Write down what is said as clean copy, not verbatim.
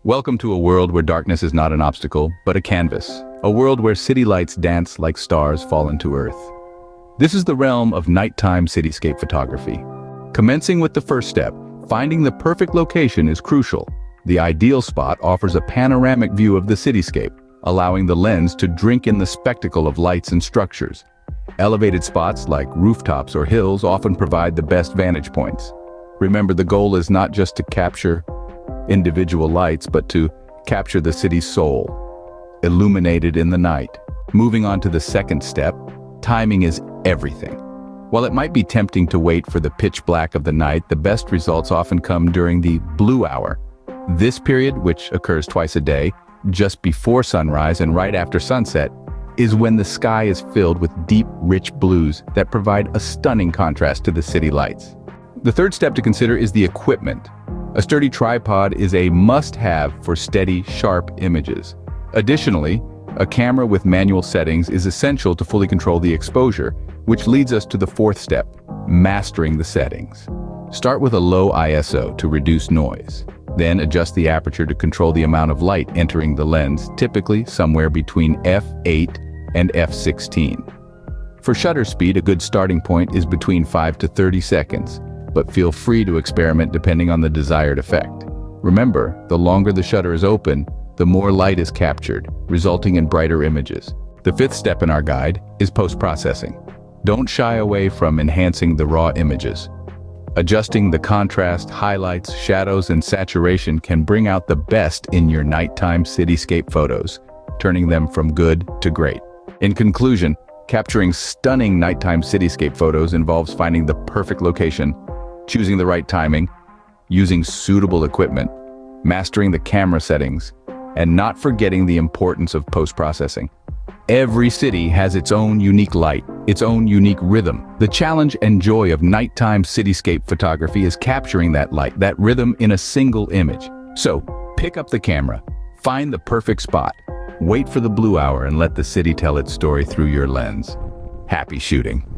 Welcome to a world where darkness is not an obstacle, but a canvas. A world where city lights dance like stars fallen to earth. This is the realm of nighttime cityscape photography. Commencing with the first step, finding the perfect location is crucial. The ideal spot offers a panoramic view of the cityscape, allowing the lens to drink in the spectacle of lights and structures. Elevated spots like rooftops or hills often provide the best vantage points. Remember, the goal is not just to capture individual lights, but to capture the city's soul, illuminated in the night. Moving on to the second step, timing is everything. While it might be tempting to wait for the pitch black of the night, the best results often come during the blue hour. This period, which occurs twice a day, just before sunrise and right after sunset, is when the sky is filled with deep, rich blues that provide a stunning contrast to the city lights. The third step to consider is the equipment. A sturdy tripod is a must-have for steady, sharp images. Additionally, a camera with manual settings is essential to fully control the exposure, which leads us to the fourth step, mastering the settings. Start with a low ISO to reduce noise. Then adjust the aperture to control the amount of light entering the lens, typically somewhere between f8 and f16. For shutter speed, a good starting point is between 5 to 30 seconds. But feel free to experiment depending on the desired effect. Remember, the longer the shutter is open, the more light is captured, resulting in brighter images. The fifth step in our guide is post-processing. Don't shy away from enhancing the raw images. Adjusting the contrast, highlights, shadows, and saturation can bring out the best in your nighttime cityscape photos, turning them from good to great. In conclusion, capturing stunning nighttime cityscape photos involves finding the perfect location, choosing the right timing, using suitable equipment, mastering the camera settings, and not forgetting the importance of post-processing. Every city has its own unique light, its own unique rhythm. The challenge and joy of nighttime cityscape photography is capturing that light, that rhythm in a single image. So, pick up the camera, find the perfect spot, wait for the blue hour, and let the city tell its story through your lens. Happy shooting.